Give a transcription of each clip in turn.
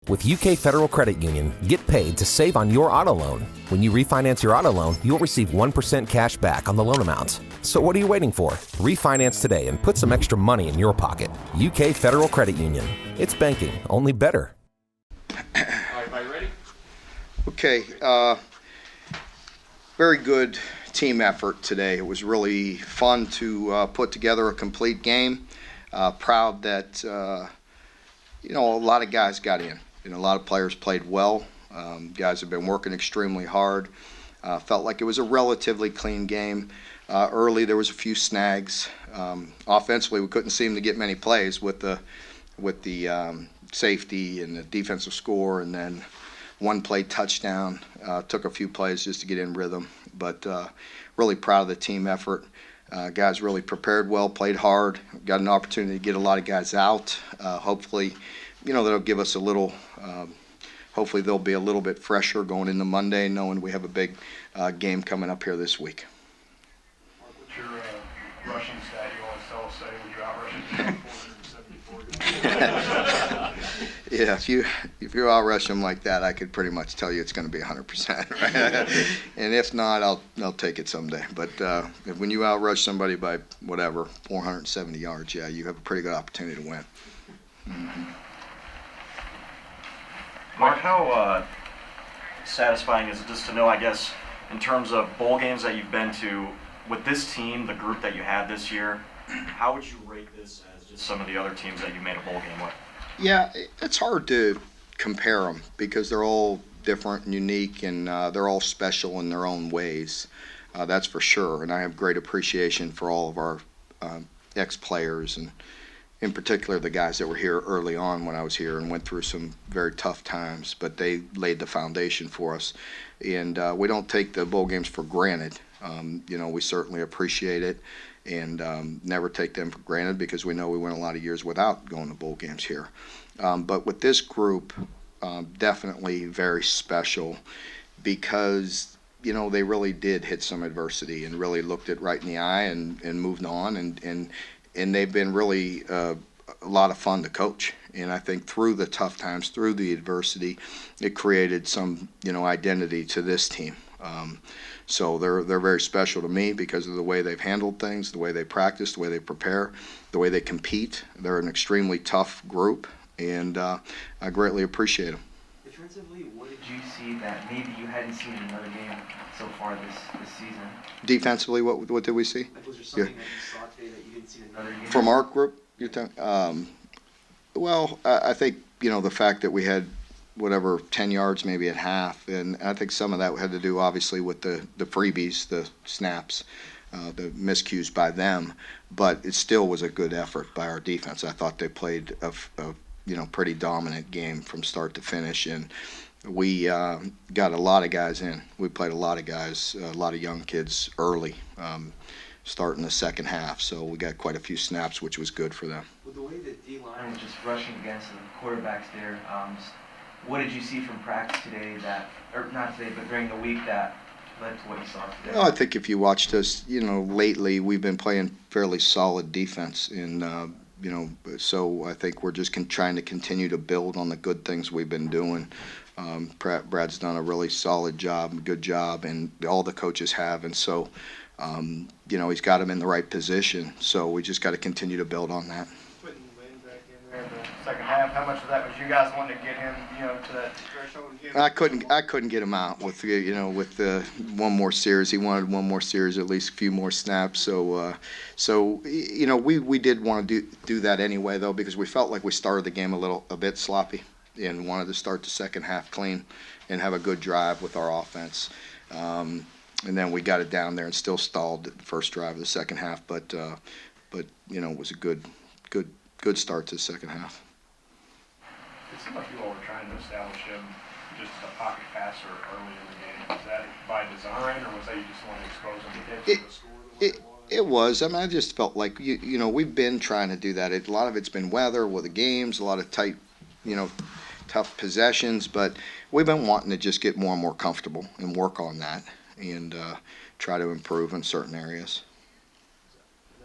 With UK Federal Credit Union, get paid to save on your auto loan. When you refinance your auto loan, you'll receive 1% cash back on the loan amount. So what are you waiting for? Refinance today and put some extra money in your pocket. UK Federal Credit Union. It's banking, only better. All right, are you ready? Okay, very good team effort today. It was really fun to put together a complete game. Proud that, a lot of guys got in. A lot of players played well. Guys have been working extremely hard. Felt like it was a relatively clean game. Early there was a few snags. Offensively, we couldn't seem to get many plays with the safety and the defensive score, and then one play touchdown. Took a few plays just to get in rhythm, but really proud of the team effort. Guys really prepared well, played hard, got an opportunity to get a lot of guys out. Hopefully, that'll give us a little, hopefully they'll be a little bit fresher going into Monday, knowing we have a big game coming up here this week. Mark, what's your rushing stat? You always tell us, say, when you out rushing 474. Yeah, if you outrush them like that, I could pretty much tell you it's going to be 100%, right? And if not, I'll take it someday. But when you outrush somebody by whatever 470 yards, yeah, you have a pretty good opportunity to win. Mm-hmm. Mark, how satisfying is it just to know, I guess, in terms of bowl games that you've been to, with this team, the group that you had this year, how would you rate this as just some of the other teams that you made a bowl game with? Yeah, it's hard to compare them because they're all different and unique, and they're all special in their own ways. That's for sure. And I have great appreciation for all of our ex-players, and in particular the guys that were here early on when I was here and went through some very tough times, but they laid the foundation for us. And we don't take the bowl games for granted. We certainly appreciate it and never take them for granted because we know we went a lot of years without going to bowl games here. But with this group, definitely very special because, they really did hit some adversity and really looked it right in the eye and moved on. And they've been really a lot of fun to coach. And I think through the tough times, through the adversity, it created some, identity to this team. So they're very special to me because of the way they've handled things, the way they practice, the way they prepare, the way they compete. They're an extremely tough group, and I greatly appreciate them. Defensively, what did you see that maybe you hadn't seen in another game so far this season? Defensively, what did we see? Like, was there something that you saw today that you didn't see in another game? From our group, you're talking? Well, I think, the fact that we had 10 yards maybe at half, and I think some of that had to do obviously with the freebies, the snaps, the miscues by them, but it still was a good effort by our defense. I thought they played a pretty dominant game from start to finish, and we got a lot of guys in. We played a lot of guys, a lot of young kids early, starting the second half, so we got quite a few snaps, which was good for them. With the way that D-line was just rushing against the quarterbacks there, what did you see from practice today not today, but during the week that led to what you saw today? Well, I think if you watched us, lately we've been playing fairly solid defense, and so I think we're just trying to continue to build on the good things we've been doing. Brad's done a really solid job, good job, and all the coaches have, and so he's got them in the right position. So we just got to continue to build on that. Putting Lynn back in there in the second half, how much of that was you guys wanting to get him, to that threshold? I couldn't get him out with one more series. He wanted one more series, at least a few more snaps. So we did want to do that anyway, though, because we felt like we started the game a bit sloppy and wanted to start the second half clean and have a good drive with our offense. And then we got it down there and still stalled at the first drive of the second half, but it was a good start to the second half. It seemed like you all were trying to establish him just a pocket passer early in the game. Was that by design, or was that you just want to expose him to the score? It was. I mean, I just felt like we've been trying to do that. A lot of it's been weather with the games, a lot of tight, tough possessions, but we've been wanting to just get more and more comfortable and work on that and try to improve in certain areas.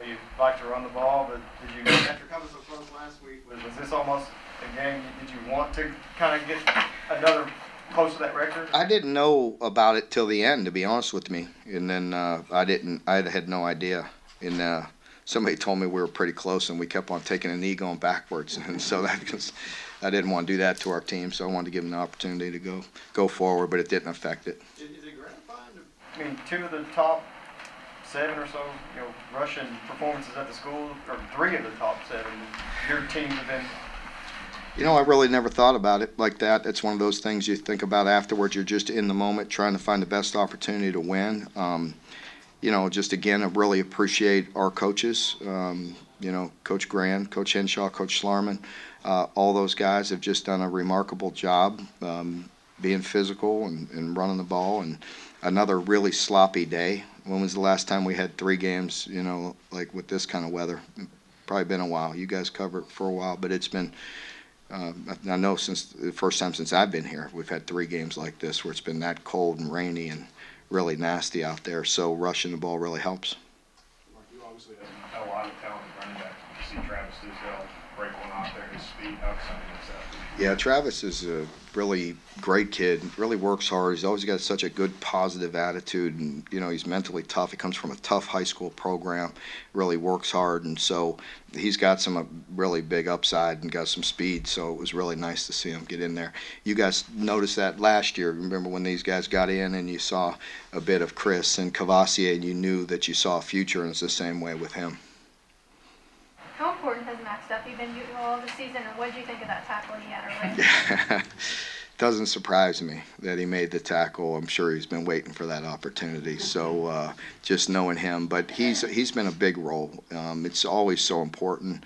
You like to run the ball, but did you after coming so close last week? Was this almost the game? Did you want to kind of get another close to that record? I didn't know about it till the end, to be honest with me. And then I had no idea. And somebody told me we were pretty close, and we kept on taking a knee going backwards. And so I didn't want to do that to our team, so I wanted to give them the opportunity to go forward, but it didn't affect it. Is it gratifying to, I mean, 2 of the top 7 or so, rushing performances at the school, or 3 of the top 7, your teams have been. I really never thought about it like that. It's one of those things you think about afterwards. You're just in the moment trying to find the best opportunity to win. Just again, I really appreciate our coaches. Coach Grand, Coach Henshaw, Coach Schlarman. All those guys have just done a remarkable job being physical and running the ball. And another really sloppy day. When was the last time we had 3 games, like with this kind of weather? Probably been a while. You guys covered it for a while, but it's been, I know since the first time since I've been here, we've had 3 games like this where it's been that cold and rainy and really nasty out there. So rushing the ball really helps. Mark, you obviously have a lot of talented running backs. You see Travis Tisdale break one off there, his speed, how exciting is that? Yeah, Travis is a really great kid, really works hard. He's always got such a good, positive attitude, and, he's mentally tough. He comes from a tough high school program, really works hard, and so he's got some really big upside and got some speed, so it was really nice to see him get in there. You guys noticed that last year. Remember when these guys got in and you saw a bit of Chris and Cavassier, and you knew that you saw a future, and it's the same way with him. How important has Max Duffy been to you all this season, and what did you think of that tackle he had early? Doesn't surprise me that he made the tackle. I'm sure he's been waiting for that opportunity. So just knowing him, but he's been a big role. It's always so important.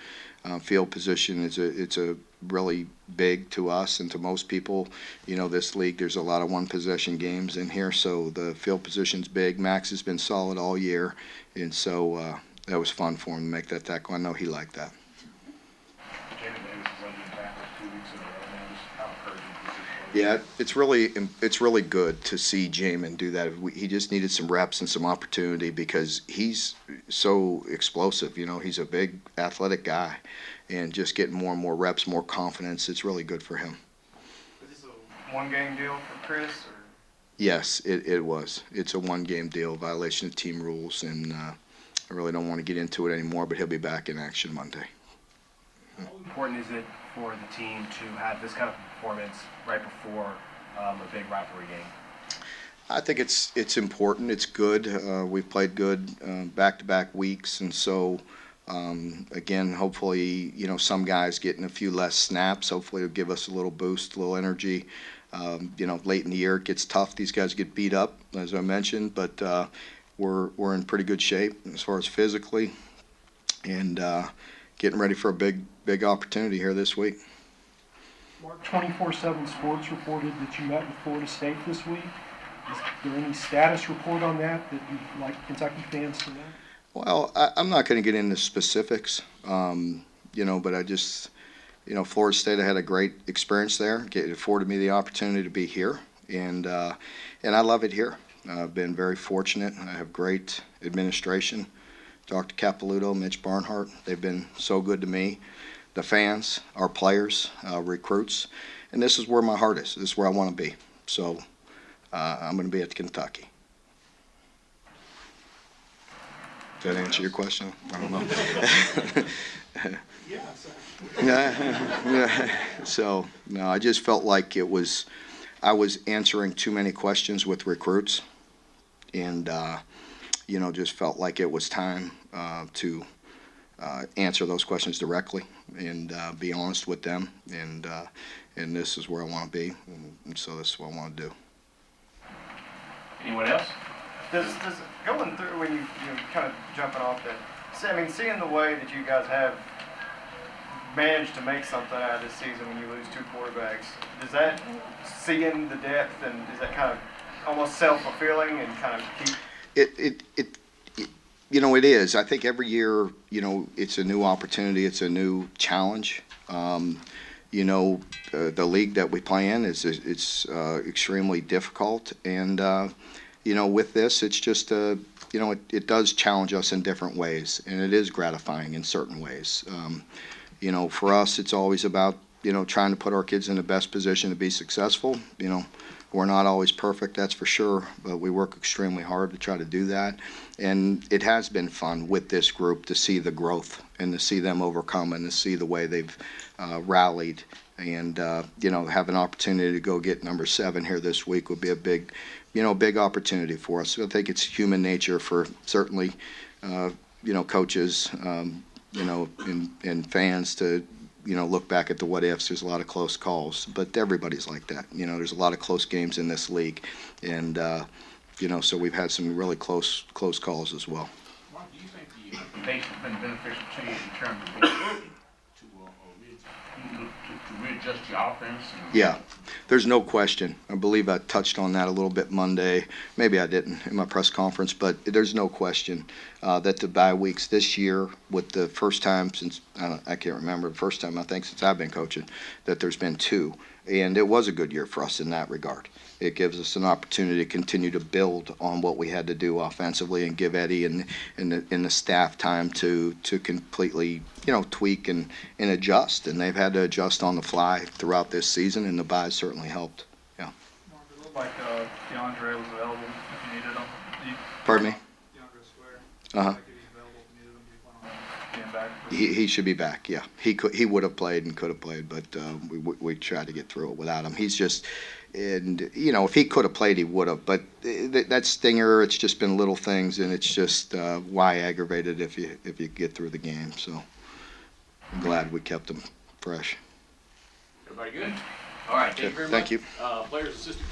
Field position it's a really big to us and to most people. This league, there's a lot of one possession games in here, so the field position's big. Max has been solid all year, and so that was fun for him to make that tackle. I know he liked that. Jamin Davis is leading tackles 2 weeks in a row now. Just how encouraging is it? Yeah, it's really good to see Jamin do that. He just needed some reps and some opportunity because he's so explosive. He's a big athletic guy, and just getting more and more reps, more confidence. It's really good for him. Was this a 1-game deal for Chris? Or? Yes, it was. It's a 1-game deal, violation of team rules, and I really don't want to get into it anymore. But he'll be back in action Monday. How important is it for the team to have this kind of performance right before a big rivalry game? I think it's important. It's good. We've played good back-to-back weeks, and so again, hopefully, some guys getting a few less snaps. Hopefully, it'll give us a little boost, a little energy. Late in the year, it gets tough. These guys get beat up, as I mentioned, but we're in pretty good shape as far as physically, and getting ready for a big opportunity here this week. Mark, 24/7 Sports reported that you met with Florida State this week. Is there any status report on that you'd like Kentucky fans to know? Well, I'm not going to get into specifics, but I just, Florida State, I had a great experience there. It afforded me the opportunity to be here, and I love it here. I've been very fortunate. I have great administration. Dr. Capilouto, Mitch Barnhart, they've been so good to me. The fans, our players, recruits, and this is where my heart is. This is where I want to be. So I'm going to be at Kentucky. Does that answer your question? I don't know. Yeah. So, no, I just felt like I was answering too many questions with recruits, and just felt like it was time to answer those questions directly and be honest with them, and this is where I want to be, and so this is what I want to do. Anyone else? Does going through when you kind of jumping off that? Seeing the way that you guys have managed to make something out of this season when you lose 2 quarterbacks, does that seeing the depth, and is that kind of almost self-fulfilling and kind of keep? It is. I think every year, it's a new opportunity. It's a new challenge. The league that we play in it's extremely difficult, and with this, it's just it does challenge us in different ways, and it is gratifying in certain ways. For us, it's always about trying to put our kids in the best position to be successful. We're not always perfect, that's for sure, but we work extremely hard to try to do that. And it has been fun with this group to see the growth and to see them overcome and to see the way they've rallied. And, have an opportunity to go get number 7 here this week would be a big opportunity for us. So I think it's human nature for certainly, coaches, and fans to, look back at the what ifs. There's a lot of close calls, but everybody's like that. There's a lot of close games in this league, and so we've had some really close calls as well. Mark, do you think the rotation has been beneficial to you in terms of being able to readjust your offense? Yeah, there's no question. I believe I touched on that a little bit Monday. Maybe I didn't in my press conference, but there's no question that the bye weeks this year, with the first time since, I can't remember, the first time I think since I've been coaching, that there's been 2. And it was a good year for us in that regard. It gives us an opportunity to continue to build on what we had to do offensively and give Eddie and the staff time to completely, tweak and adjust. And they've had to adjust on the fly throughout this season, and the buys certainly helped. Yeah. Mark, it looked like DeAndre was available if you needed him. Pardon me? DeAndre Square. Uh-huh. Like if he's available if you needed him, do you plan on being back? He should be back. Yeah, he would have played and could have played, but we tried to get through it without him. He's just, and if he could have played, he would have. But that stinger, it's just been little things, and it's just why aggravate it if you get through the game. So I'm glad we kept him fresh. Everybody good? All right, thank you very much. Thank you. Players, assistant coach.